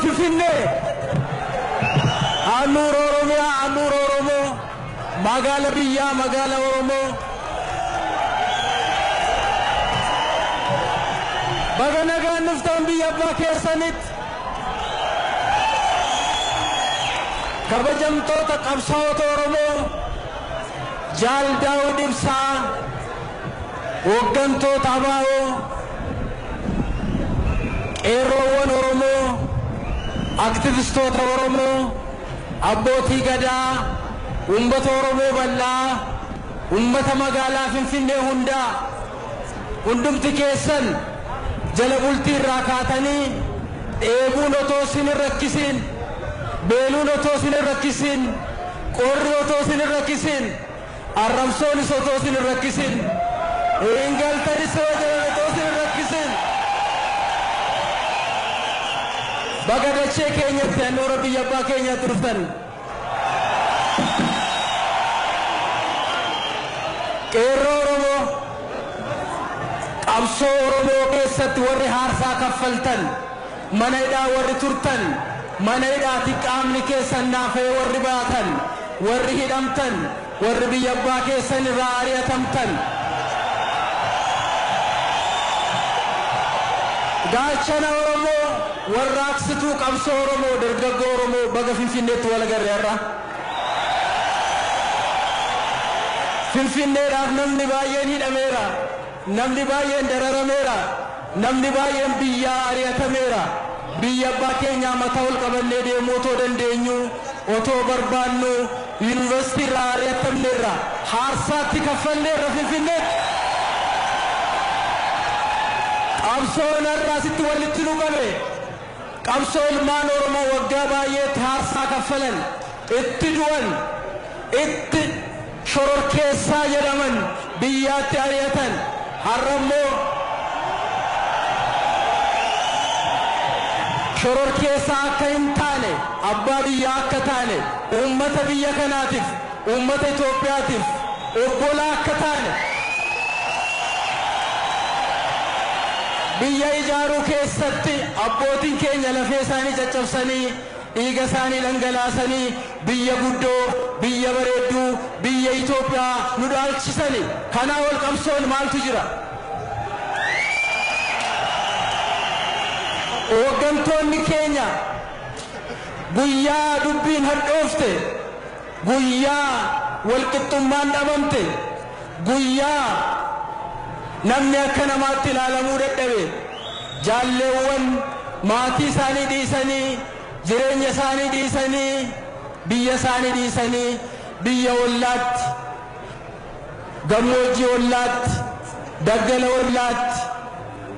في فيني النور أورومو مقالة بيا مقالة أورومو بغنا كان نفتن بيا باكيسانيت كبجمتو تقبصوت أورومو جال داود إبسا وقنتو تاباو إيروان أورومو أكتيفستوت أورومو أبوتي غدا أمت أورومو بلا أمت مقالا فنفنه هندا هندمت كيسن جلبولتي راكاتني إيبون أتوسين الركسين بيلون أتوسين الركسين قرر أتوسين الركسين الرمسون أتوسين الركسين إنجل تريسو أتوسين الركسين بغدا شيكينيا تنور بيا باكينيا ترفتن كيرورمو أبصو أورومو كيست وري هارسا كفلتن منيدا وري ترتن منيدا تقامني كيسن نافي وري باتن وري هدمتن وري بيا باكيسن راريا تمتن غاچنا أورومو warraaqsituu qabsoo Oromoo dargaggoo Oromoo baga Finfinneetti wal agarreerra Finfinneedhaaf namni baay'een hidhameera namni baay'een dararameera namni baay'een biyyaa ari'atameera biyya abbaa keenyaa mataa ol qabannee deemuu otoo dandeenyu otoo barbaannu yuunivarsiitii irraa ari'atamneerra haarsaatti kaffalleerra Finfinneetti qabsoon har'aasitti walitti nu qabe qabsoo ilmaan Oromoo waggaa baay'eetti haarsaa kaffalan itti du'an itti shororkeessaa jedhaman biyyaatti ari'atan har'ammoo shororkeessaa akka hin taane abbaa biyyaa akka taane uummata biyya kanaatiif uummata Itoophiyaatiif obbolaa akka taane biyya ijaaruu keessatti abbootiin keenya lafee isaanii caccabsanii dhiiga isaanii dhangalaasanii biyya guddoo biyya bareedduu biyya Itoophiyaa nu dhaalchisanii kanaa ol qabsoon maaltu jira hooggantoonni keenya guyyaa dubbiin hadhoofte guyyaa walqixxummaan dhabamte guyyaa namni akka namaatti ilaalamuu dadhabe jaalleewwan maatii isaanii dhiisanii jireenya isaanii dhiisanii biyya isaanii dhiisanii biyya ollaatti gammoojjii ollaatti daggala ollaatti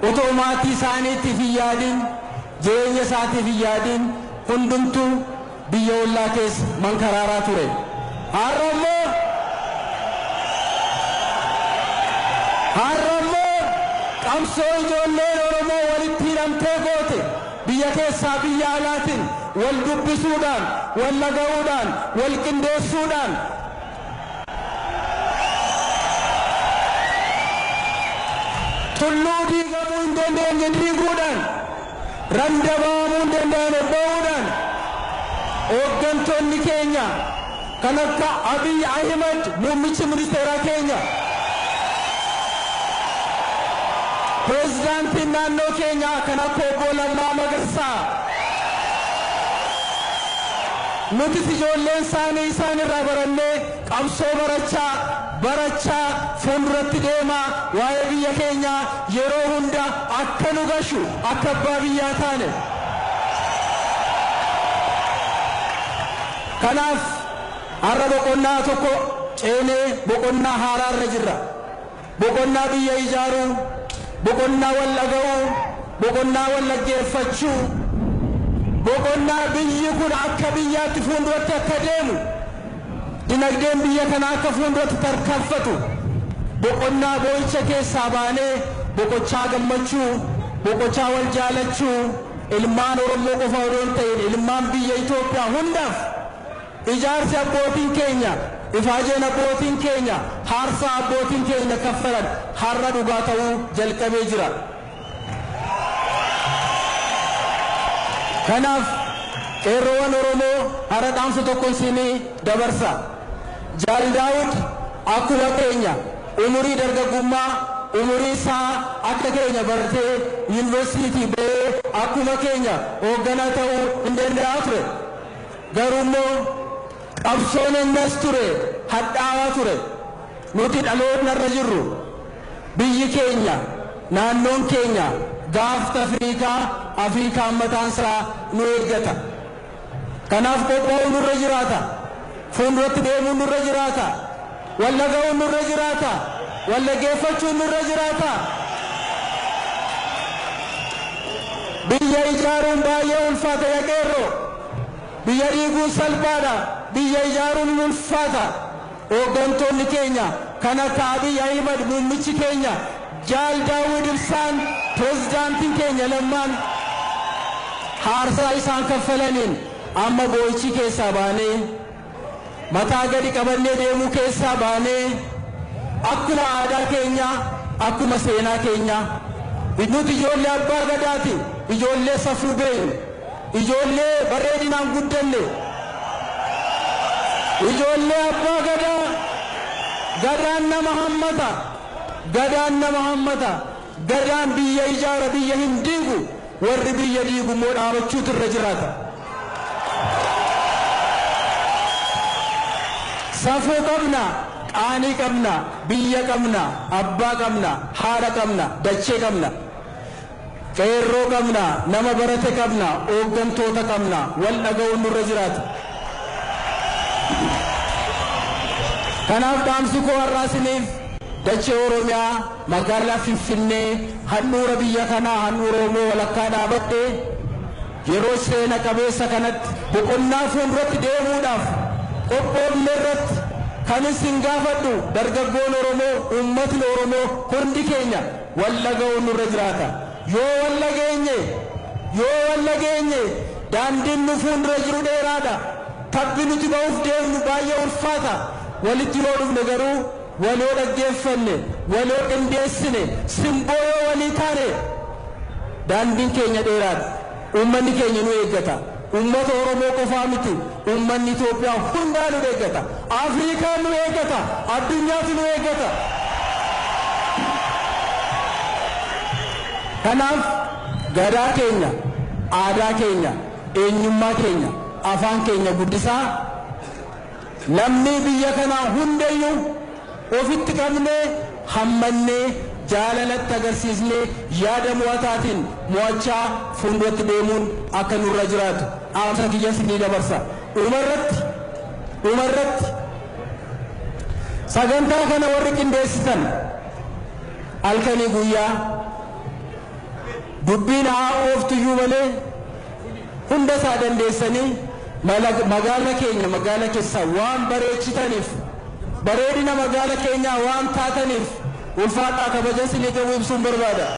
otoo maatii isaaniitiif hin yaadin jireenya isaatiif hin yaadin hundumtuu biyya ollaa keessa mankaraaraa ture har'ammoo qabsoo ijoolleen Oromoo walitti hidhamtee goote biyya keessaa biyya alaatiin wal dubbisuudhaan wal laga'uudhaan wal qindeessuudhaan tulluu diigamuu hin dandeenye diiguudhaan randa ba'amuu hin danda'ame ba'uudhaan hooggantoonni keenya kan akka Abiy Ahmed muummichi ministeeraa keenya Presidenti naannoo keenya kan akka obbo Lammaa Magarsaa nuti ijoolleen isaanii isaan irraa barannee qabsoo barachaa fuulduratti deemaa waa'ee biyya keenyaa yeroo hunda akka nu gashu akka abbaa biyyaa taane kanaaf har'a boqonnaa tokko ceenee boqonnaa haaraa irra jirra boqonnaa biyya ijaaruu boqonnaa wal dhaga'uu boqonnaa wal dhaggeeffachuu boqonnaa biyyi kun akka biyyaatti fuulduratti akka deemu dinagdeen biyya kana akka fuulduratti tarkaanfatu boqonnaa boo'icha keessaa baanee boqochaa gammachuu boqochaa wal jaalachuu ilmaan Oromoo qofa odoo hin ta'in ilmaan biyya Itoophiyaa hundaaf ijaarsi abbootiin keenya ifaajeen abbootiin keenya haarsaa abbootiin keenya kaffalan har'a dhugaa ta'uu jalqabee jira Kanaaf qeerroowwan Oromoo hara dhaamsa tokkoon siinii dabarsa. Jaal Daawud akkuma keenya umurii dargaggummaa umurii isaa akka keenya bartee yuunivarsiitii ba'ee akkuma keenya hoogganaa ta'uu hin danda'a ture. Garuu immoo qabsoon innas ture hadhaawaa ture. Nuti dhaloonni irra jirru biyyi keenya naannoon keenya gaafta Afrikaan mataan isaa nu eeggata. Kanaaf qophaa'uun nurra jiraata. Fuulduratti deemuun nurra jiraata. Walla ga'uun nurra jiraata. Walla geeffachuun nurra jiraata. Biyya ijaaruun baay'ee ulfaata yaa qeerroo. Biyya dhiiguun salphaadha. Biyya ijaaruun ulfaata. Hooggantoonni keenya kan akka Abiy Ahimad muummichi keenya Jaal Daawud Ibsaan pirezidaantiin keenya lammaan haarsaa isaan kaffalaniin amma boo'ichi keessaa baanee mataa gadi qabannee deemuu keessaa baanee akkuma aadaa keenya akkuma seenaa keenya nuti ijoollee abbaa gadaati ijoollee safuu beeknu ijoollee bareedinaan guddanne ijoollee abbaa gadaa gadaan nama hammata gadaan biyya ijaara biyya hin diigu warri biyya diigu immoo dhaabachuutu irra jiraata. Safuu qabna qaanii qabna biyya qabna abbaa qabna haadha qabna dachee qabna qeerroo qabna nama barate qabna hooggantoota qabna wal dhaga'uun nurra jiraata. Kanaaf dhaamsi koo har'aasiniif dachee Oromiyaa magaalaa Finfinnee handhuura biyya kanaa handhuura Oromoo walakkaa dhaabadhee yeroo seena qabeessa kanatti boqonnaa fuulduratti deemuudhaaf qophoofne irratti kan isin gaafadhu dargaggoon Oromoo uummatni Oromoo hundi keenya wal dhaga'uun nurra jiraata. Yoo wal dhageenye daandiin nu fuuldura jiru dheeraadha. Tabbi nuti ba'uuf deemnu baay'ee ulfaata. Walitti yoo dhufne garuu waloo dhaggeeffanne waloo qindeessine simboo yoo walii taane daandiin keenya dheeraadha. Uummanni keenya nu eeggata. Uummata Oromoo qofaa miti uummanni Itoophiyaa hundaa nu eeggata. Afrikaan nu eeggata. Addunyaatu nu eeggata. Kanaaf gadaa keenya aadaa keenya eenyummaa keenya afaan keenya guddisaa namni biyya kanaa hundayyuu ofitti qabnee hammannee jaalalatti agarsiisnee yaada mo'ataatiin mo'achaa fuulduratti deemuun akka nurra jiraatu dhaamsa kiyya sinii dabarsa. Dhumarratti sagantaa kana warri qindeessitan halkanii guyyaa dubbiin haa ooftuyyuu malee hunda isaa dandeessanii magaala keenya magaala keessaa waan bareechitaniif bareedina magaala keenyaa waan taataniif ulfaataa kabaja isinii qabu ibsuun barbaada.